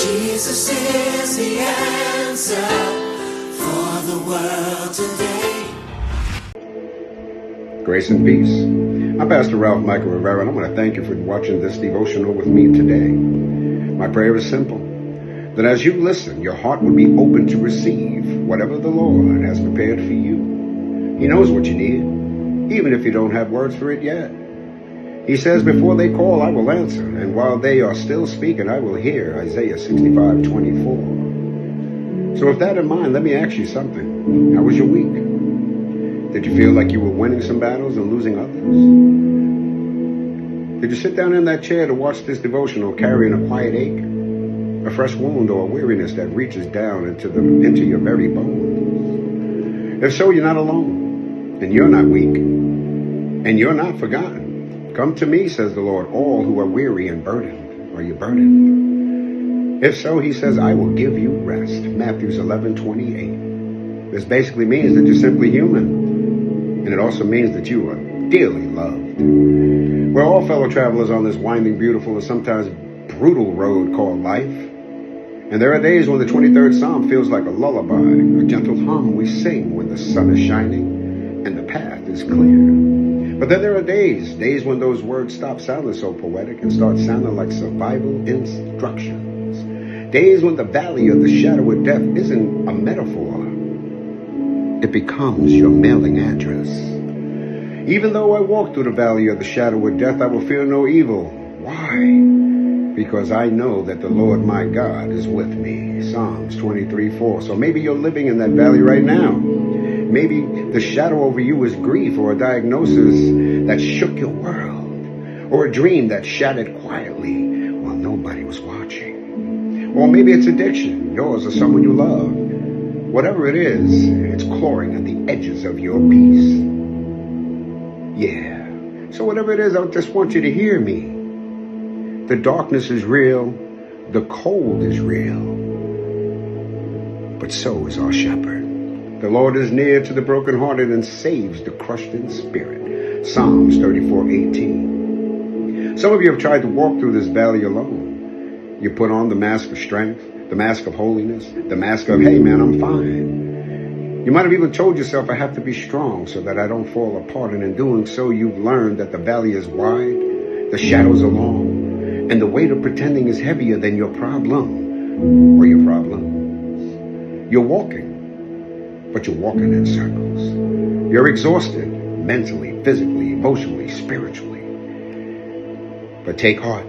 Jesus is the answer for the world today. Grace and peace. I'm Pastor Ralph Michael Rivera, and I want to thank you for watching this devotional with me today. My prayer is simple, that as you listen, your heart will be open to receive whatever the Lord has prepared for you. He knows what you need, even if you don't have words for it yet. He says, before they call, I will answer, and while they are still speaking, I will hear, Isaiah 65:24. So with that in mind, let me ask you something. How was your week? Did you feel like you were winning some battles and losing others? Did you sit down in that chair to watch this devotional carrying a quiet ache, a fresh wound, or a weariness that reaches down into your very bones? If so, you're not alone, and you're not weak, and you're not forgotten. Come to me, says the Lord, all who are weary and burdened. Are you burdened? If so, he says, I will give you rest. Matthew 11:28. This basically means that you're simply human. And it also means that you are dearly loved. We're all fellow travelers on this winding, beautiful, and sometimes brutal road called life. And there are days when the 23rd Psalm feels like a lullaby, a gentle hum we sing when the sun is shining and the path is clear. But then there are days when those words stop sounding so poetic and start sounding like survival instructions. Days when the valley of the shadow of death isn't a metaphor. It becomes your mailing address. Even though I walk through the valley of the shadow of death, I will fear no evil. Why? Because I know that the Lord my God is with me. Psalms 23:4. So maybe you're living in that valley right now. Maybe the shadow over you is grief, or a diagnosis that shook your world, or a dream that shattered quietly while nobody was watching. Or maybe it's addiction, yours or someone you love. Whatever it is, it's clawing at the edges of your peace. Yeah. So whatever it is, I just want you to hear me. The darkness is real. The cold is real. But so is our shepherd. The Lord is near to the brokenhearted and saves the crushed in spirit. Psalms 34:18. Some of you have tried to walk through this valley alone. You put on the mask of strength, the mask of holiness, the mask of, hey man, I'm fine. You might have even told yourself, I have to be strong so that I don't fall apart. And in doing so, you've learned that the valley is wide, the shadows are long, and the weight of pretending is heavier than your problem or your problems. You're walking, but you're walking in circles. You're exhausted mentally, physically, emotionally, spiritually. But take heart.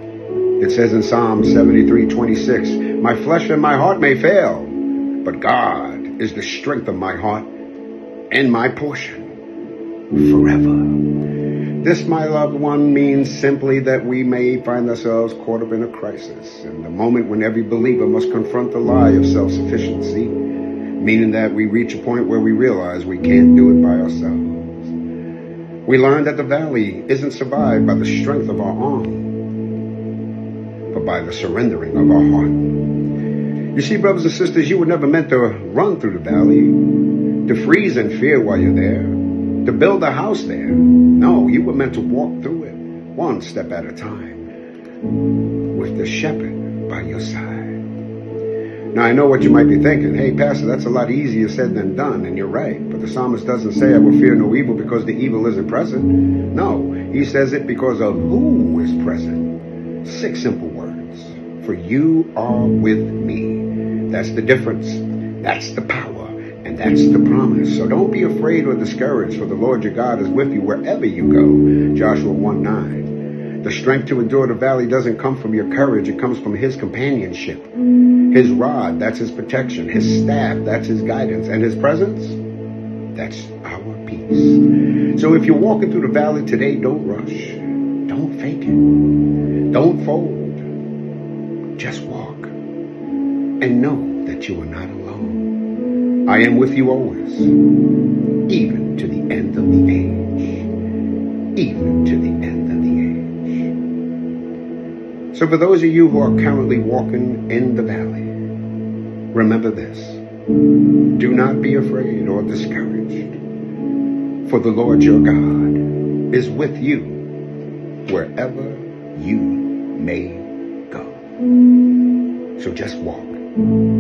It says in Psalm 73:26, my flesh and my heart may fail, but God is the strength of my heart and my portion forever. This, my loved one, means simply that we may find ourselves caught up in a crisis, in the moment when every believer must confront the lie of self-sufficiency, meaning that we reach a point where we realize we can't do it by ourselves. We learn that the valley isn't survived by the strength of our arm, but by the surrendering of our heart. You see, brothers and sisters, you were never meant to run through the valley, to freeze in fear while you're there, to build a house there. No, you were meant to walk through it, one step at a time, with the shepherd by your side. Now, I know what you might be thinking. Hey, Pastor, that's a lot easier said than done, and you're right. But the psalmist doesn't say, I will fear no evil because the evil isn't present. No, he says it because of who is present. 6 simple words. For you are with me. That's the difference. That's the power. And that's the promise. So don't be afraid or discouraged, for the Lord your God is with you wherever you go. Joshua 1:9. The strength to endure the valley doesn't come from your courage. It comes from his companionship. His rod, that's his protection. His staff, that's his guidance. And his presence, that's our peace. So if you're walking through the valley today, don't rush. Don't fake it. Don't fold. Just walk. And know that you are not alone. I am with you always, even to the end of the age. Even to the end of the age. So for those of you who are currently walking in the valley, remember this. Do not be afraid or discouraged, for the Lord your God is with you wherever you may go. So just walk.